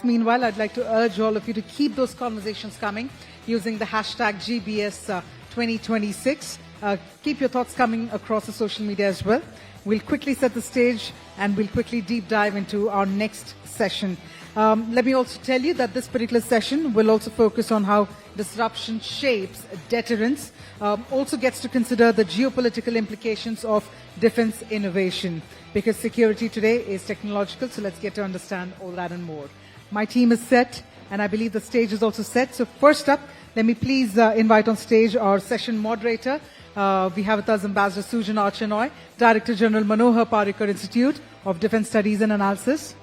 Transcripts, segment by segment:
Meanwhile, I'd like to urge all of you to keep those conversations coming using the hashtag GBS 2026. Keep your thoughts coming across the social media as well. We'll quickly set the stage and we'll quickly deep dive into our next session. Let me also tell you that this particular session will also focus on how disruption shapes deterrence, also gets to consider the geopolitical implications of defense innovation, because security today is technological, so let's get to understand all that and more. My team is set, and I believe the stage is also set. So first up, let me please invite on stage our session moderator. We have with us Ambassador Sujan Archinoy, Director General Manohar Parrikar Institute of Defense Studies and Analysis.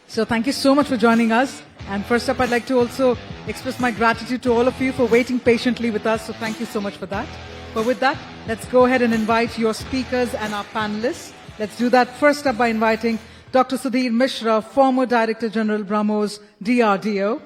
So thank you so much for joining us. And first up, I'd like to also express my gratitude to all of you for waiting patiently with us. So thank you so much for that. But with that, let's go ahead and invite your speakers and our panelists. Let's do that first up by inviting Dr. Sudhir Mishra, former Director General BrahMos, DRDO.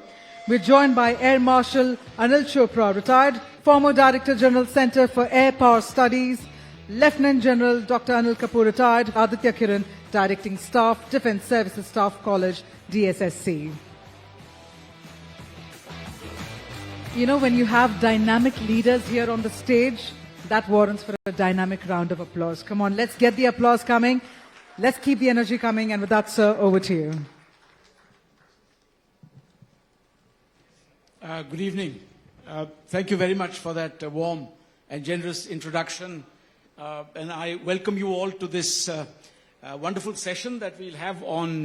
We're joined by Air Marshal Anil Chopra, retired former Director General Center for Air Power Studies, Lieutenant General Dr. Anil Kapoor, retired, Aditya Kiran, Directing Staff, Defense Services Staff College, DSSC. You know, when you have dynamic leaders here on the stage, that warrants for a dynamic round of applause. Come on, let's get the applause coming. Let's keep the energy coming. And with that, sir, over to you. Good evening. Thank you very much for that warm and generous introduction. And I welcome you all to this wonderful session that we'll have on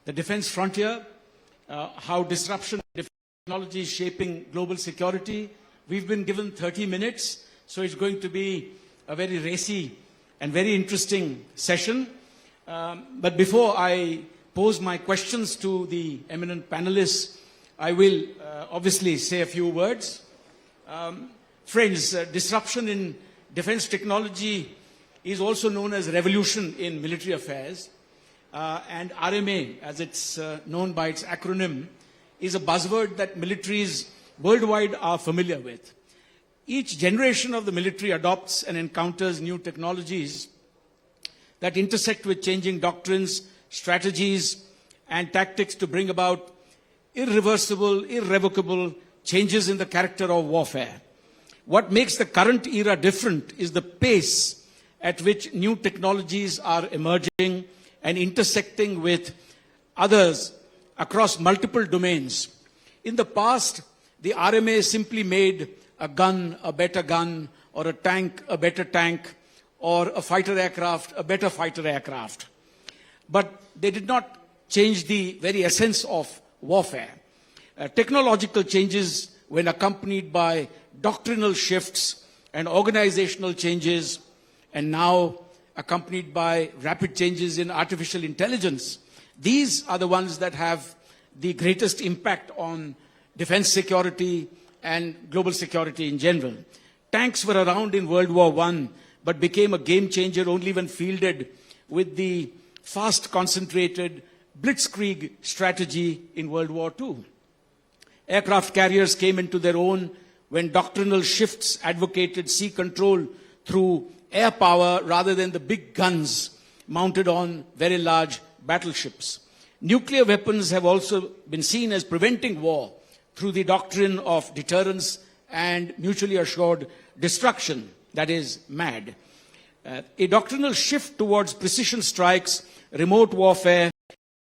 the defense frontier, how disruption and technology is shaping global security. We've been given 30 minutes, so it's going to be a very racy and very interesting session. But before I pose my questions to the eminent panelists, I will obviously say a few words. Friends, disruption in defense technology is also known as revolution in military affairs. And RMA, as it's known by its acronym, is a buzzword that militaries worldwide are familiar with. Each generation of the military adopts and encounters new technologies that intersect with changing doctrines, strategies, and tactics to bring about irreversible, irrevocable changes in the character of warfare. What makes the current era different is the pace at which new technologies are emerging and intersecting with others across multiple domains. In the past, the RMA simply made a gun a better gun, or a tank a better tank, or a fighter aircraft a better fighter aircraft. But they did not change the very essence of warfare. Technological changes, when accompanied by doctrinal shifts and organizational changes, and now accompanied by rapid changes in artificial intelligence, these are the ones that have the greatest impact on defense security and global security in general. Tanks were around in World War I, but became a game changer only when fielded with the fast, concentrated blitzkrieg strategy in World War II. Aircraft carriers came into their own when doctrinal shifts advocated sea control through air power rather than the big guns mounted on very large battleships. Nuclear weapons have also been seen as preventing war through the doctrine of deterrence and mutually assured destruction, that is, MAD. A doctrinal shift towards precision strikes, remote warfare,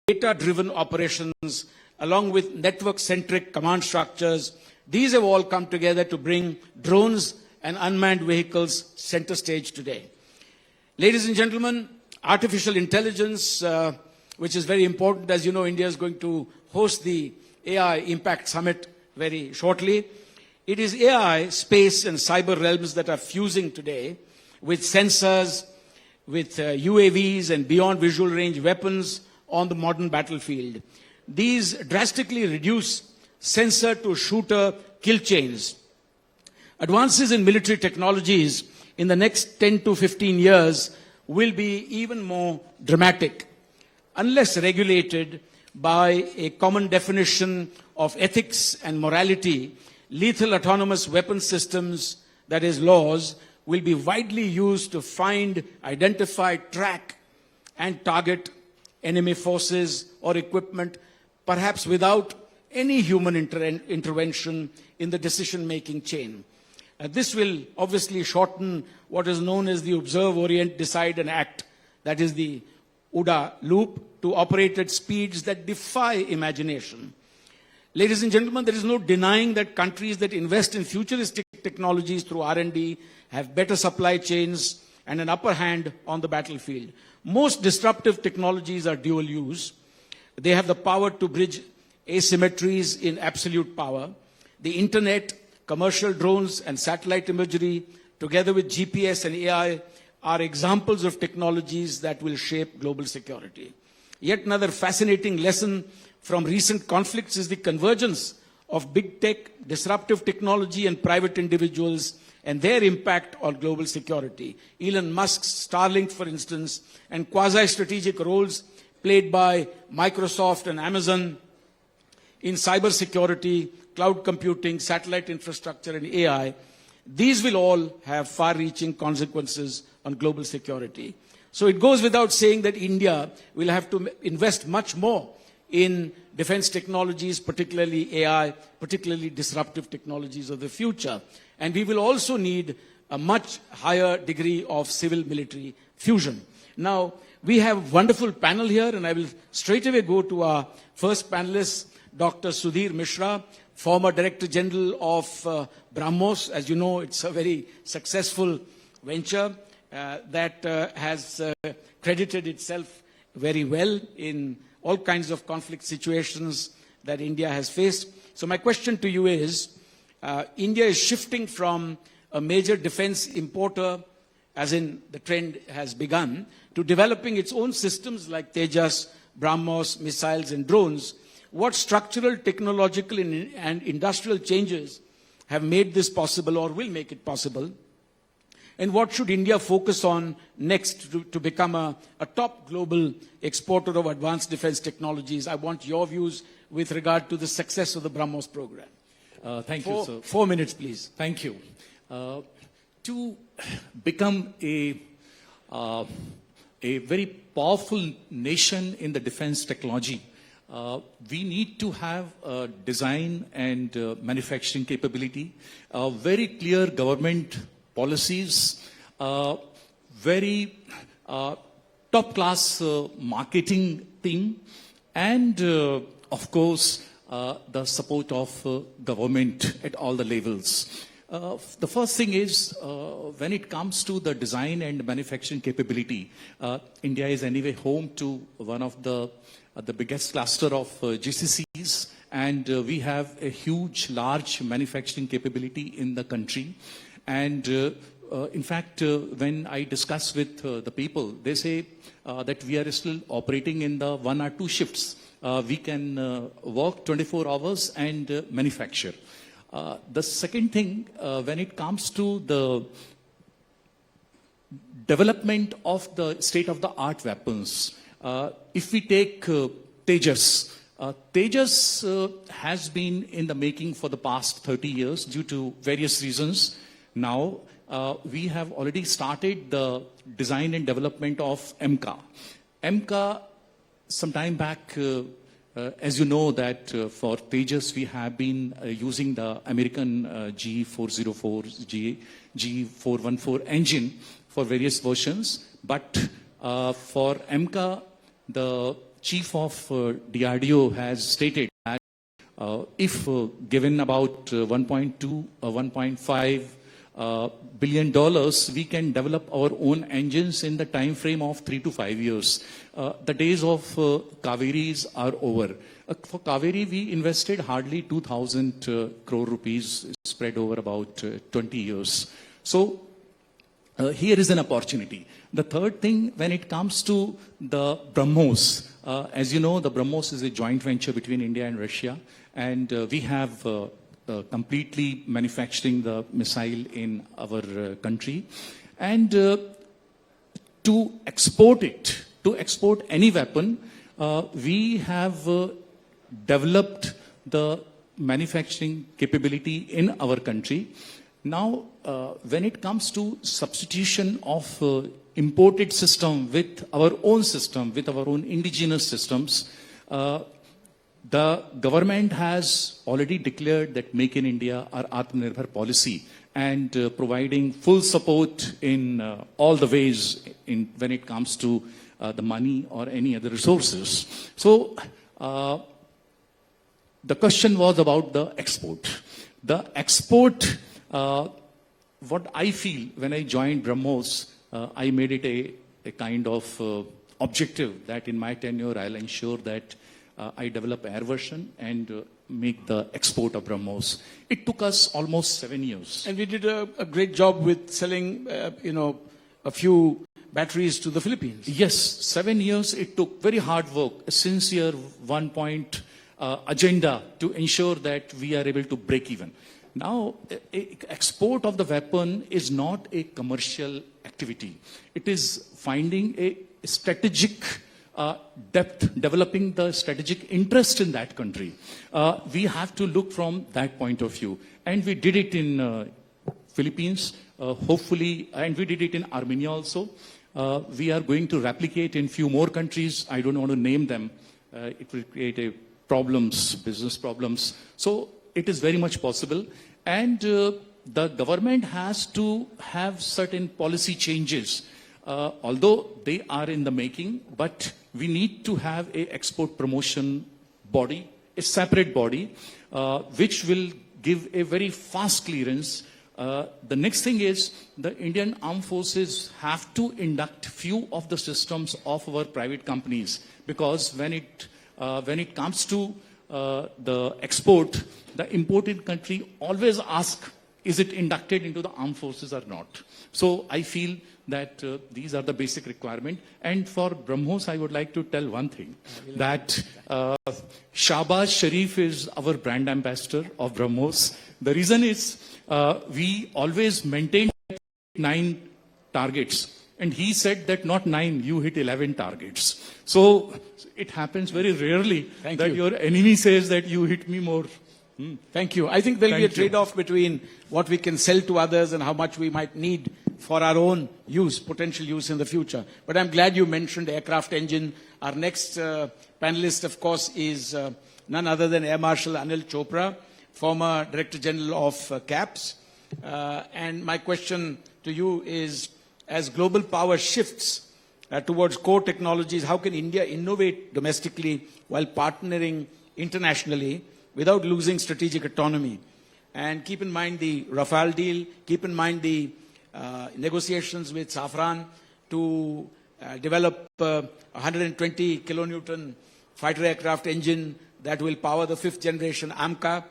data-driven operations, along with network-centric command structures, these have all come together to bring drones and unmanned vehicles center stage today. Ladies and gentlemen, artificial intelligence, which is very important. As you know, India is going to host the AI Impact Summit very shortly. It is AI, space, and cyber realms that are fusing today with sensors, with UAVs and beyond visual range weapons on the modern battlefield. These drastically reduce sensor to shooter kill chains. Advances in military technologies in the next 10 to 15 years will be even more dramatic. Unless regulated by a common definition of ethics and morality, lethal autonomous weapon systems, that is laws, will be widely used to find, identify, track, and target enemy forces or equipment perhaps without any human intervention in the decision-making chain. This will obviously shorten what is known as the observe, orient, decide and act, that is the OODA loop, to operate at speeds that defy imagination. Ladies and gentlemen, there is no denying that countries that invest in futuristic technologies through R&D have better supply chains and an upper hand on the battlefield. Most disruptive technologies are dual use. They have the power to bridge asymmetries in absolute power. The internet, commercial drones and satellite imagery, together with GPS and AI, are examples of technologies that will shape global security. Yet another fascinating lesson from recent conflicts is the convergence of big tech, disruptive technology and private individuals and their impact on global security. Elon Musk's Starlink, for instance, and quasi-strategic roles played by Microsoft and Amazon in cybersecurity, cloud computing, satellite infrastructure, and AI, these will all have far-reaching consequences on global security. So it goes without saying that India will have to invest much more in defense technologies, particularly AI, particularly disruptive technologies of the future. And we will also need a much higher degree of civil-military fusion. Now, we have a wonderful panel here, and I will straight away go to our first panelist, Dr. Sudhir Mishra, former Director General of BrahMos. As you know, it's a very successful venture that has credited itself very well in all kinds of conflict situations that India has faced. So my question to you is, India is shifting from a major defense importer, as in the trend has begun, to developing its own systems like Tejas, BrahMos, missiles and drones. What structural, technological and industrial changes have made this possible or will make it possible? And what should India focus on next to become a top global exporter of advanced defense technologies? I want your views with regard to the success of the BrahMos program. Thank you, sir. 4 minutes, please. Thank you. To become a very powerful nation in the defense technology, we need to have design and manufacturing capability, very clear government policies, very top-class marketing team, and of course, the support of government at all the levels. The first thing is, when it comes to the design and manufacturing capability, India is anyway home to one of the biggest cluster of GCCs, and we have a large manufacturing capability in the country. And in fact, when I discuss with the people, they say that we are still operating in the 1 or 2 shifts. We can work 24 hours and manufacture. The second thing, when it comes to the development of the state-of-the-art weapons, if we take Tejas, Tejas has been in the making for the past 30 years due to various reasons. Now, we have already started the design and development of MCA. MCA, some time back, as you know that for Tejas, we have been using the American G404, G414 engine for various versions. But for MCA, the chief of DRDO has stated that if given about 1.2 or 1.5 $1 billion, we can develop our own engines in the time frame of 3 to 5 years. The days of Kaveris are over. For Kaveri, we invested hardly 2,000 crore rupees spread over about 20 years. So here is an opportunity. The third thing, when it comes to the BrahMos, as you know, the BrahMos is a joint venture between India and Russia, and we have completely manufacturing the missile in our country. And to export it, to export any weapon, we have developed the manufacturing capability in our country. Now, when it comes to substitution of imported system with our own indigenous systems, The government has already declared that Make in India or Atmanirbhar policy and providing full support in all the ways when it comes to the money or any other resources. So the question was about the export. The export, what I feel when I joined BrahMos, I made it a kind of objective that in my tenure I'll ensure that I develop air version and make the export of BrahMos. It took us almost 7 years. And we did a great job with selling, a few batteries to the Philippines. Yes, 7 years it took. Very hard work, a sincere 1-point agenda to ensure that we are able to break even. Now, export of the weapon is not a commercial activity. It is finding a strategic depth, developing the strategic interest in that country. We have to look from that point of view. And we did it in Philippines, hopefully, and we did it in Armenia also. We are going to replicate in few more countries. I don't want to name them. It will create business problems. So it is very much possible. And the government has to have certain policy changes. Although they are in the making, but we need to have an export promotion body, a separate body, which will give a very fast clearance. The next thing is the Indian Armed Forces have to induct few of the systems of our private companies, because when it comes to the export, the imported country always asks, is it inducted into the armed forces or not? So I feel that these are the basic requirements. And for BrahMos, I would like to tell one thing, that Shahbaz Sharif is our brand ambassador of BrahMos. The reason is we always maintain 9 targets. And he said that not 9, you hit 11 targets. So it happens very rarely that your enemy says that you hit me more. Thank you. I think there will be a trade-off between what we can sell to others and how much we might need for our own use, potential use in the future. But I'm glad you mentioned aircraft engine. Our next panelist, of course, is none other than Air Marshal Anil Chopra, former Director General of CAPS. And my question to you is, as global power shifts towards core technologies, how can India innovate domestically while partnering internationally without losing strategic autonomy? And keep in mind the Rafale deal, keep in mind the negotiations with Safran to develop a 120 kilonewton fighter aircraft engine that will power the 5th generation AMCA.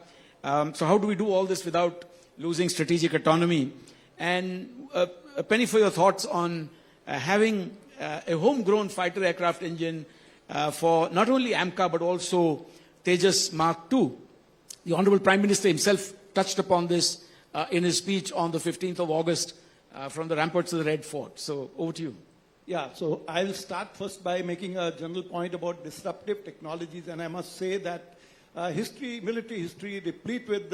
So how do we do all this without losing strategic autonomy? And a penny for your thoughts on having a homegrown fighter aircraft engine for not only AMCA but also Tejas Mark II. The Honorable Prime Minister himself touched upon this in his speech on the 15th of August from the ramparts of the Red Fort. So over to you. Yeah, so I'll start first by making a general point about disruptive technologies, and I must say that military history, replete with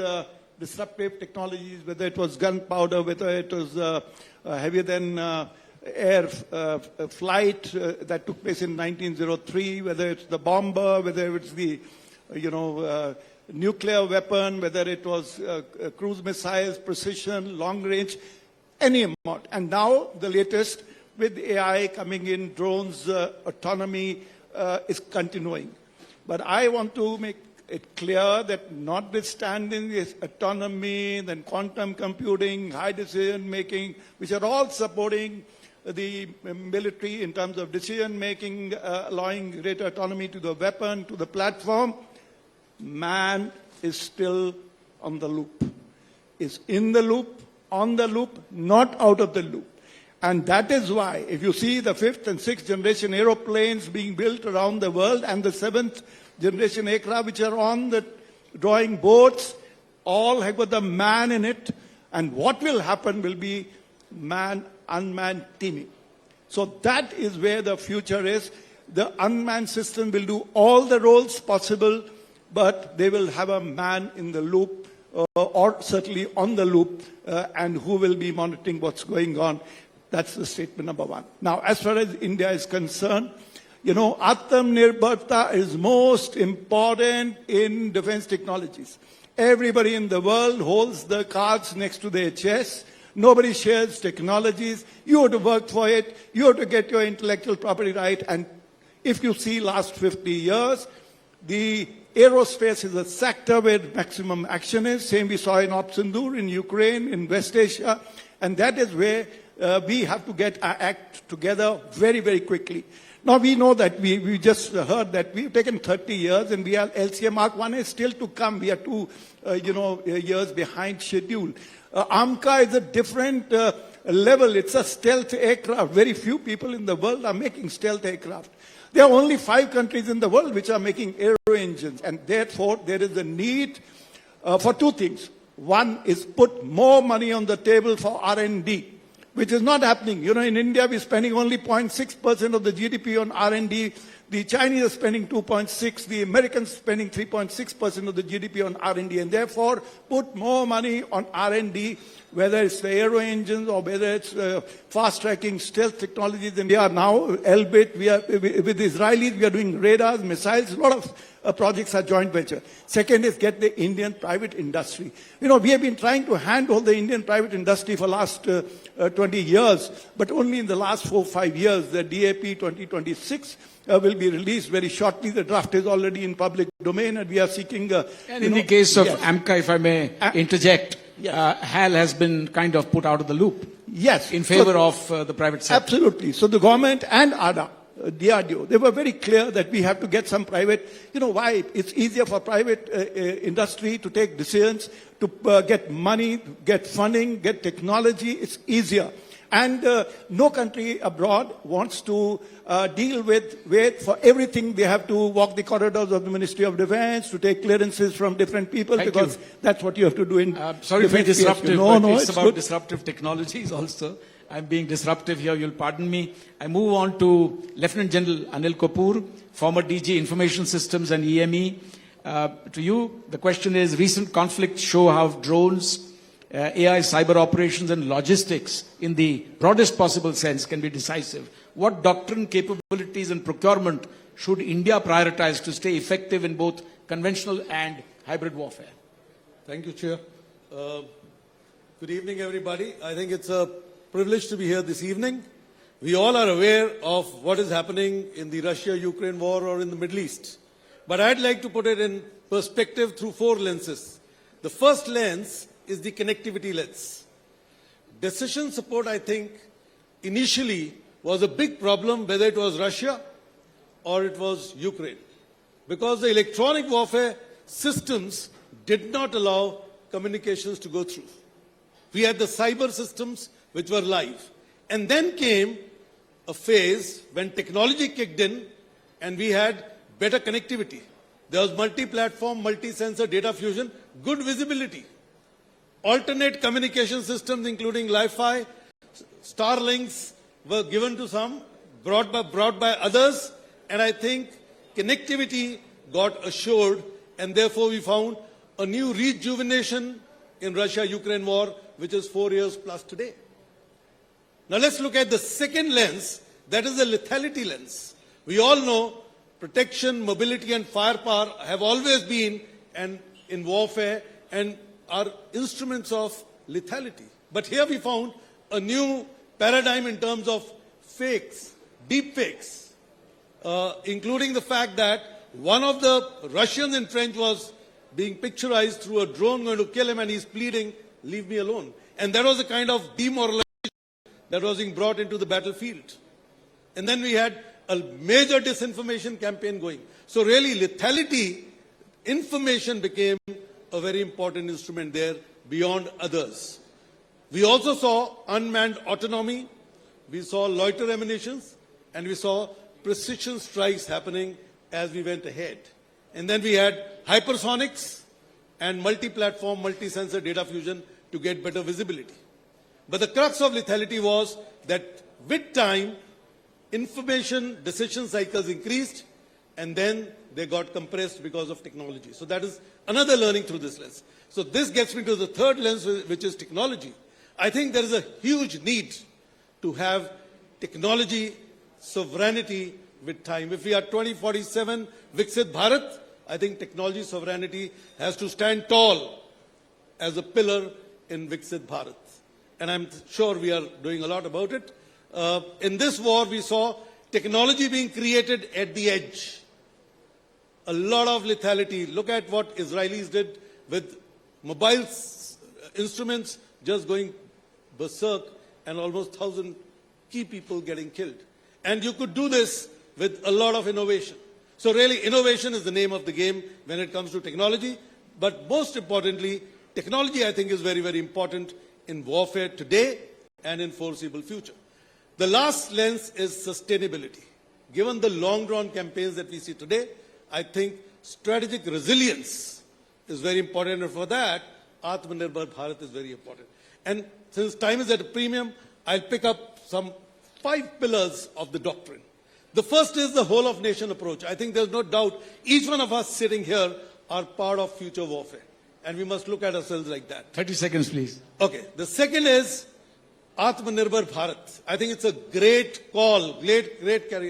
disruptive technologies, whether it was gunpowder, whether it was heavier than air flight that took place in 1903, whether it's the bomber, whether it's the nuclear weapon, whether it was cruise missiles, precision, long range, any amount. And now the latest with AI coming in, drones, autonomy is continuing. But I want to make it clear that notwithstanding this autonomy, then quantum computing, high decision making, which are all supporting the military in terms of decision making, allowing greater autonomy to the weapon, to the platform, man is still on the loop, is in the loop, on the loop, not out of the loop. And that is why, if you see the 5th and 6th generation aeroplanes being built around the world and the 7th generation aircraft which are on the drawing boards, all have got the man in it. And what will happen will be man-unmanned teaming. So that is where the future is. The unmanned system will do all the roles possible, but they will have a man in the loop, or certainly on the loop, and who will be monitoring what's going on. That's the statement number one. Now, as far as India is concerned, You know, Atmanirbharta is most important in defense technologies. Everybody in the world holds the cards next to their chest. Nobody shares technologies. You have to work for it. You have to get your intellectual property right. And if you see last 50 years, the aerospace is a sector where maximum action is. Same we saw in Op Sindoor, in Ukraine, in West Asia. And that is where we have to get our act together very, very quickly. Now we know that we just heard that we've taken 30 years and we are LCA Mark 1 is still to come. We are 2 years behind schedule. AMCA is a different level. It's a stealth aircraft. Very few people in the world are making stealth aircraft. There are only 5 countries in the world which are making aero engines, and therefore there is a need for 2 things. One is put more money on the table for R&D, which is not happening. You know, in India we're spending only 0.6% of the GDP on R&D. The Chinese are spending 2.6%. The Americans spending 3.6% of the GDP on R&D, and therefore put more money on R&D, whether it's the aero engines or whether it's fast-tracking stealth technologies. And we are now, Elbit, with the Israelis, we are doing radars, missiles, a lot of projects are joint venture. Second is get the Indian private industry. You know, we have been trying to handle the Indian private industry for last 20 years, but only in the last 4-5 years, the DAP 2026 will be released very shortly. The draft is already in public domain, and we are seeking... and in the case of AMCA, if I may interject, HAL has been kind of put out of the loop. Yes. In favor of the private sector. Absolutely. So the government and ADA, DRDO, they were very clear that we have to get some private, you know why? It's easier for private industry to take decisions, to get money, get funding, get technology. It's easier. And no country abroad wants to deal with where for everything they have to walk the corridors of the Ministry of Defense to take clearances from different people, because that's what you have to do in sorry to be defense disruptive, PSU. but it's about good. disruptive technologies also. I'm being disruptive here, you'll pardon me. I move on to Lieutenant General Anil Kapoor, former DG Information Systems and EME. To you, the question is, recent conflicts show how drones, AI, cyber operations and logistics in the broadest possible sense can be decisive. What doctrine, capabilities and procurement should India prioritize to stay effective in both conventional and hybrid warfare? Thank you, Chair. Good evening, everybody. I think it's a privilege to be here this evening. We all are aware of what is happening in the Russia-Ukraine war or in the Middle East. But I'd like to put it in perspective through 4 lenses. The first lens is the connectivity lens. Decision support, I think, initially was a big problem, whether it was Russia or it was Ukraine, because the electronic warfare systems did not allow communications to go through. We had the cyber systems which were live. And then came a phase when technology kicked in and we had better connectivity. There was multi-platform, multi-sensor data fusion, good visibility. Alternate communication systems, including Wi-Fi, Starlinks, were given to some, brought by others, and I think connectivity got assured, and therefore we found a new rejuvenation in Russia-Ukraine war, which is 4 years plus today. Now let's look at the second lens, that is the lethality lens. We all know protection, mobility and firepower have always been in warfare and are instruments of lethality. But here we found a new paradigm in terms of fakes, deep fakes, including the fact that one of the Russians in French was being picturized through a drone going to kill him, and he's pleading, leave me alone. And that was a kind of demoralization that was being brought into the battlefield. And then we had a major disinformation campaign going. So really lethality, information became a very important instrument there beyond others. We also saw unmanned autonomy, we saw loiter ammunitions, and we saw precision strikes happening as we went ahead. And then we had hypersonics and multi-platform, multi-sensor data fusion to get better visibility. But the crux of lethality was that with time, information decision cycles increased, and then they got compressed because of technology. So that is another learning through this lens. So this gets me to the third lens, which is technology. I think there is a huge need to have technology sovereignty with time. If we are 2047 Viksit Bharat, I think technology sovereignty has to stand tall as a pillar in Viksit Bharat. And I'm sure we are doing a lot about it. In this war, we saw technology being created at the edge. A lot of lethality. Look at what Israelis did with mobile instruments just going berserk and almost 1,000 key people getting killed. And you could do this with a lot of innovation. So really, innovation is the name of the game when it comes to technology. But most importantly, technology, I think, is very, very important in warfare today and in foreseeable future. The last lens is sustainability. Given the long-drawn campaigns that we see today, I think strategic resilience is very important, and for that, Atmanirbhar Bharat is very important. And since time is at a premium, I'll pick up some 5 pillars of the doctrine. The first is the whole of nation approach. I think there's no doubt each one of us sitting here are part of future warfare, and we must look at ourselves like that. 30 seconds, please. Okay. The second is Atmanirbhar Bharat. I think it's a great call, great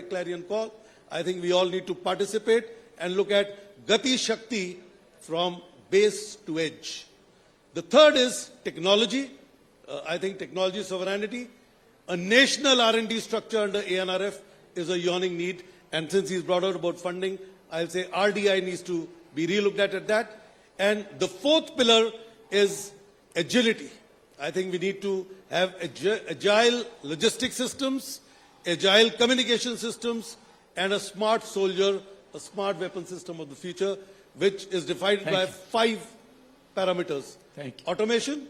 clarion call. I think we all need to participate and look at Gati Shakti from base to edge. The third is technology. I think technology sovereignty. A national R&D structure under ANRF is a yawning need. And since he's brought out about funding, I'll say RDI needs to be relooked at that. And the fourth pillar is agility. I think we need to have agile logistic systems, agile communication systems, and a smart soldier, a smart weapon system of the future, which is defined by 5 parameters. Thank you. Automation,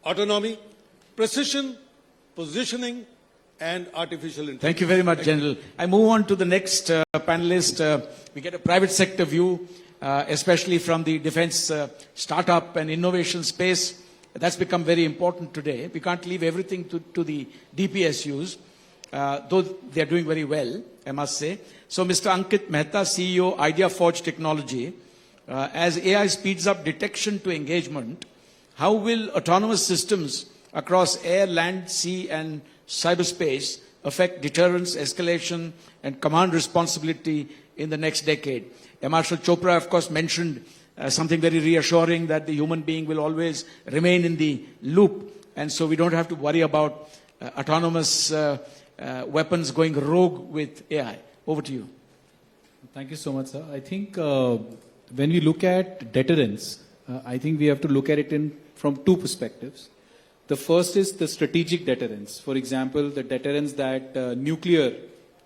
autonomy, precision, positioning, and artificial intelligence. Thank you very much, General. I move on to the next panelist. We get a private sector view, especially from the defense startup and innovation space. That's become very important today. We can't leave everything to the DPSUs, though they're doing very well, I must say. So Mr. Ankit Mehta, CEO, IdeaForge Technology, as AI speeds up detection to engagement, how will autonomous systems across air, land, sea, and cyberspace affect deterrence, escalation, and command responsibility in the next decade? Marshal Chopra, of course, mentioned something very reassuring, that the human being will always remain in the loop, and so we don't have to worry about autonomous weapons going rogue with AI. Over to you. Thank you so much, sir. I think when we look at deterrence, I think we have to look at it from 2 perspectives. The first is the strategic deterrence. For example, the deterrence that nuclear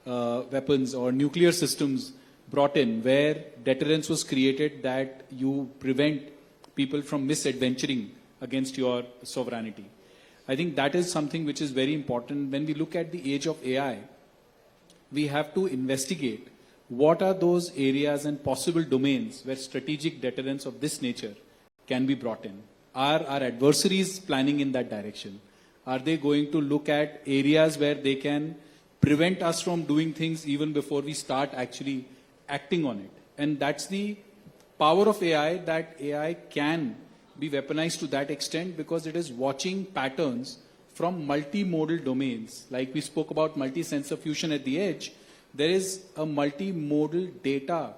weapons or nuclear systems brought in, where deterrence was created that you prevent people from misadventuring against your sovereignty. I think that is something which is very important. When we look at the age of AI, we have to investigate what are those areas and possible domains where strategic deterrence of this nature can be brought in. Are our adversaries planning in that direction? Are they going to look at areas where they can prevent us from doing things even before we start actually acting on it? And that's the power of AI, that AI can be weaponized to that extent because it is watching patterns from multimodal domains. Like we spoke about multi-sensor fusion at the edge, there is a multimodal data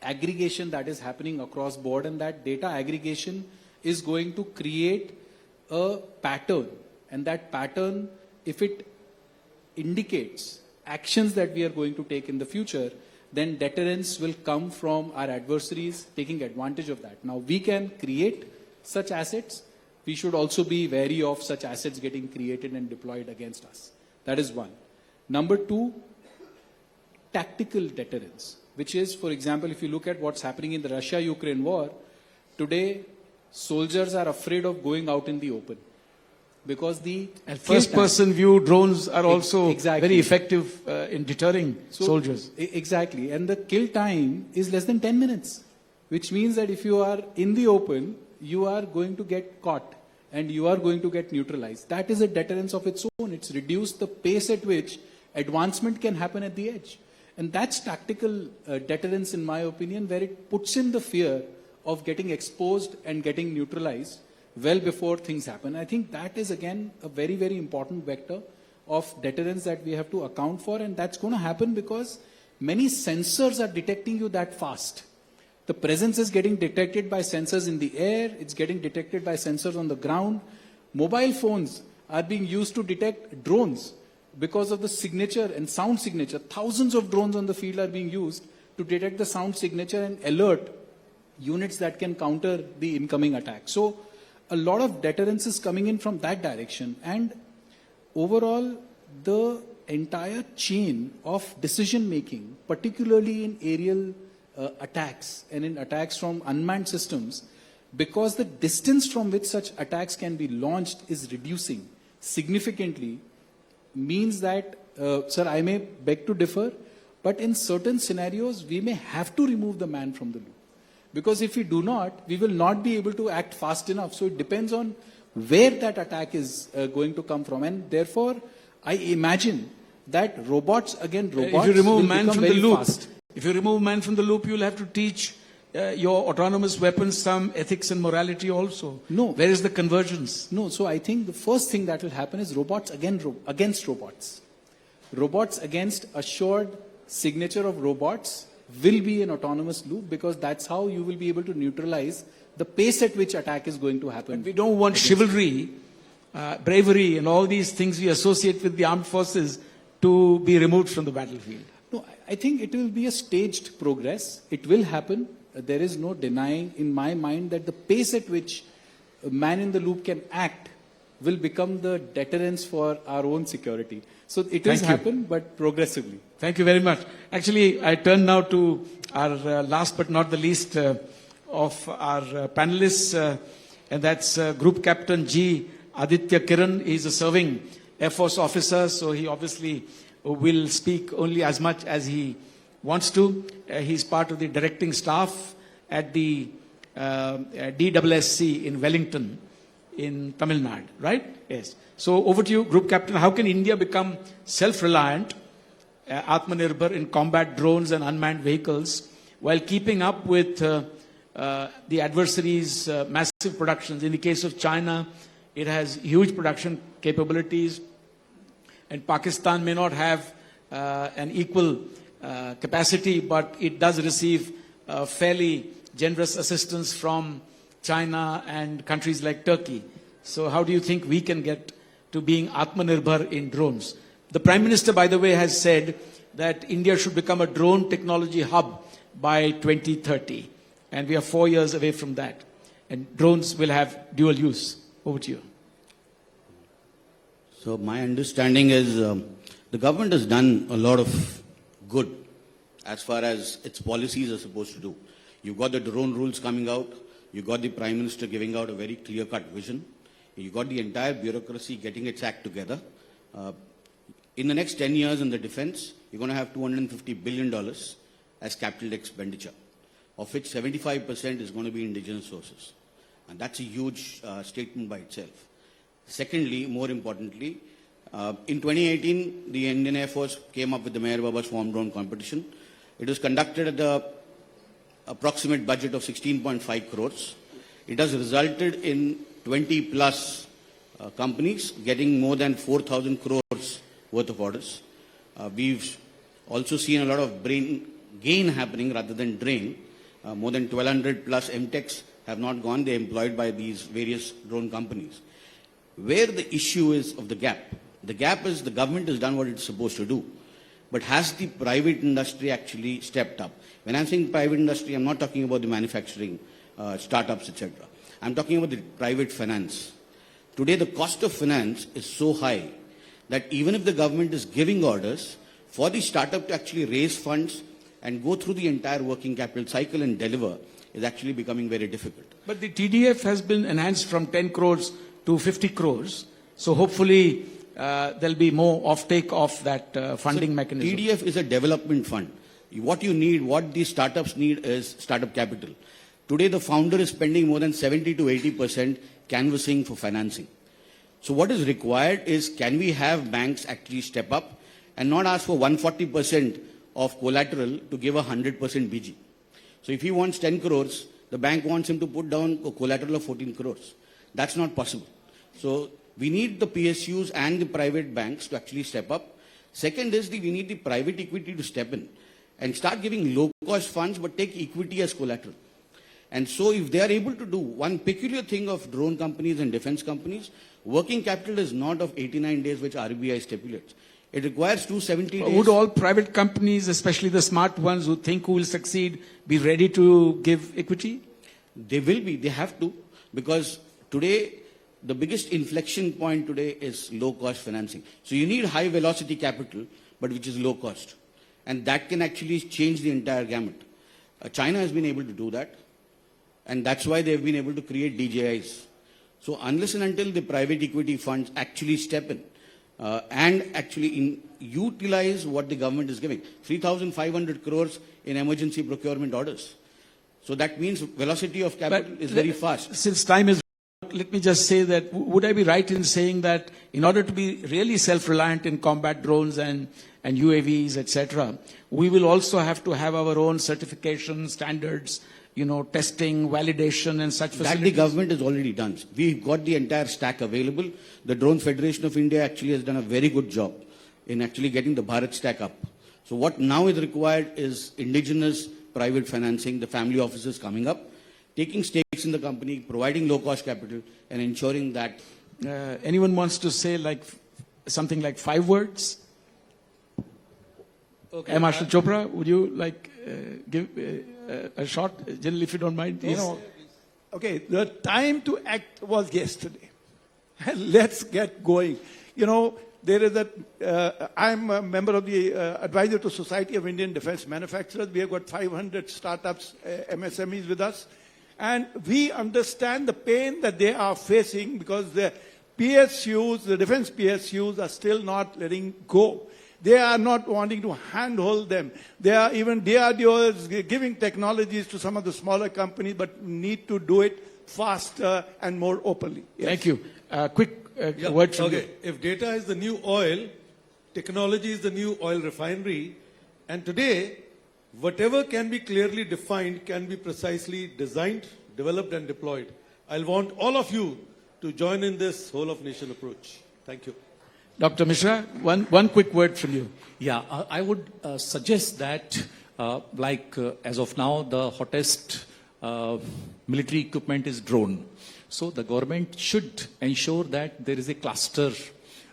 aggregation that is happening across board, and that data aggregation is going to create a pattern. And that pattern, if it indicates actions that we are going to take in the future, then deterrence will come from our adversaries taking advantage of that. Now, we can create such assets. We should also be wary of such assets getting created and deployed against us. That is one. Number 2, tactical deterrence, which is, for example, if you look at what's happening in the Russia-Ukraine war, today soldiers are afraid of going out in the open because the First-person view drones are also Exactly. very effective in deterring soldiers. Exactly. And the kill time is less than 10 minutes, which means that if you are in the open, you are going to get caught and you are going to get neutralized. That is a deterrence of its own. It's reduced the pace at which advancement can happen at the edge. And that's tactical deterrence, in my opinion, where it puts in the fear of getting exposed and getting neutralized well before things happen. I think that is, again, a very, very important vector of deterrence that we have to account for. And that's going to happen because many sensors are detecting you that fast. The presence is getting detected by sensors in the air, it's getting detected by sensors on the ground. Mobile phones are being used to detect drones because of the signature and sound signature. Thousands of drones on the field are being used to detect the sound signature and alert units that can counter the incoming attack. So a lot of deterrence is coming in from that direction. And overall, the entire chain of decision making, particularly in aerial attacks and in attacks from unmanned systems, because the distance from which such attacks can be launched is reducing significantly, means that, sir, I may beg to differ, but in certain scenarios, we may have to remove the man from the loop. Because if we do not, we will not be able to act fast enough. So it depends on where that attack is going to come from. And therefore, I imagine that robots if you will remove man become from the very loop, fast. if you remove man from the loop, you'll have to teach your autonomous weapons some ethics and morality also. No. Where is the convergence? No, so I think the first thing that will happen is robots against robots. Robots against assured signature of robots will be an autonomous loop, because that's how you will be able to neutralize the pace at which attack is going to happen. We don't want chivalry, bravery, and all these things we associate with the armed forces to be removed from the battlefield. No, I think it will be a staged progress. It will happen. There is no denying in my mind that the pace at which a man in the loop can act will become the deterrence for our own security. So it will Thank you. happen, but progressively. Thank you very much. Actually, I turn now to our last but not the least of our panelists, and that's Group Captain G. Aditya Kiran. He's a serving Air Force officer, so he obviously will speak only as much as he wants to. He's part of the directing staff at the DSSC in Wellington in Tamil Nadu, right? Yes. So over to you, Group Captain. How can India become self-reliant, Atmanirbhar, in combat drones and unmanned vehicles while keeping up with the adversaries' massive productions? In the case of China, it has huge production capabilities, and Pakistan may not have an equal capacity, but it does receive fairly generous assistance from China and countries like Turkey. So how do you think we can get to being Atmanirbhar in drones? The Prime Minister, by the way, has said that India should become a drone technology hub by 2030. And we are 4 years away from that. And drones will have dual use. Over to you. So my understanding is the government has done a lot of good as far as its policies are supposed to do. You've got the drone rules coming out. You've got the Prime Minister giving out a very clear-cut vision. You've got the entire bureaucracy getting its act together. In the next 10 years in the defense, you're going to have $250 billion as capital expenditure, of which 75% is going to be indigenous sources. And that's a huge statement by itself. Secondly, more importantly, in 2018, the Indian Air Force came up with the Meher Baba Swarm Drone competition. It was conducted at the approximate budget of 16.5 crores. It has resulted in 20 plus companies getting more than 4,000 crores worth of orders. We've also seen a lot of brain gain happening rather than drain. More than 1,200 plus MTechs have not gone. They're employed by these various drone companies. Where the issue is of the gap is the government has done what it's supposed to do. But has the private industry actually stepped up? When I'm saying private industry, I'm not talking about the manufacturing, startups, etc. I'm talking about the private finance. Today, the cost of finance is so high that even if the government is giving orders, for the startup to actually raise funds and go through the entire working capital cycle and deliver is actually becoming very difficult. But the TDF has been enhanced from 10 crores to 50 crores. So hopefully there'll be more offtake of that funding mechanism. TDF is a development fund. What you need, what these startups need is startup capital. Today, the founder is spending more than 70 to 80% canvassing for financing. So what is required is, can we have banks actually step up and not ask for 140% of collateral to give 100% BG? So if he wants 10 crores, the bank wants him to put down a collateral of 14 crores. That's not possible. So we need the PSUs and the private banks to actually step up. Second is we need the private equity to step in. and start giving low-cost funds, but take equity as collateral. And so if they are able to do one peculiar thing of drone companies and defense companies, working capital is not of 89 days, which RBI stipulates. It requires 270 days. Would all private companies, especially the smart ones who think who will succeed, be ready to give equity? They will be, they have to, because today, the biggest inflection point today is low-cost financing. So you need high-velocity capital, but which is low-cost. And that can actually change the entire gamut. China has been able to do that, and that's why they've been able to create DJIs. So unless and until the private equity funds actually step in and actually utilize what the government is giving, 3,500 crores in emergency procurement orders. So that means velocity of capital is very fast. Since time is, let me just say that, would I be right in saying that in order to be really self-reliant in combat drones and UAVs, etc., we will also have to have our own certification standards, testing, validation and such facilities? That the government has already done. We've got the entire stack available. The Drone Federation of India actually has done a very good job in actually getting the Bharat stack up. So what now is required is indigenous private financing, the family offices coming up, taking stakes in the company, providing low-cost capital, and ensuring that... anyone wants to say something like 5 words? Okay. Air Marshal Chopra, would you give a shot, General, if you don't mind? Okay, the time to act was yesterday. Let's get going. There is I'm a member of the advisor to Society of Indian Defense Manufacturers. We have got 500 startups, MSMEs with us. And we understand the pain that they are facing because the PSUs, the defense PSUs, are still not letting go. They are not wanting to handhold them. They are even DRDO is giving technologies to some of the smaller companies, but need to do it faster and more openly. Yes. Thank you. Quick word from you. If data is the new oil, technology is the new oil refinery, and today, whatever can be clearly defined can be precisely designed, developed, and deployed. I'll want all of you to join in this whole-of-nation approach. Thank you. Dr. Mishra, one quick word from you. Yeah, I would suggest that, as of now, the hottest military equipment is drone. So the government should ensure that there is a cluster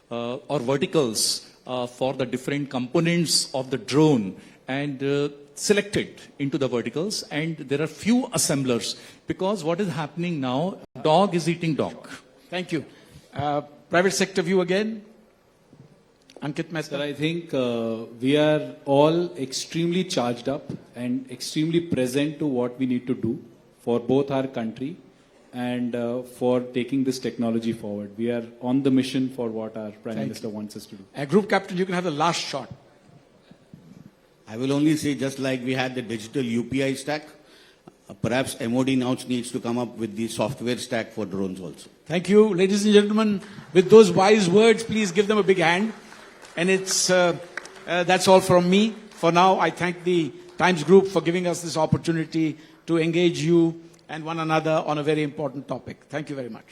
or verticals for the different components of the drone and select it into the verticals. And there are few assemblers because what is happening now, dog is eating dog. Thank you. Private sector view again. Ankit Sir, Mehta. I think we are all extremely charged up and extremely present to what we need to do for both our country and for taking this technology forward. We are on the mission for what our Prime Minister wants us to do. Group Captain, you can have the last shot. I will only say, just like we had the digital UPI stack, perhaps MOD now needs to come up with the software stack for drones also. Thank you, ladies and gentlemen. With those wise words, please give them a big hand. And that's all from me. For now, I thank the Times Group for giving us this opportunity to engage you and one another on a very important topic. Thank you very much.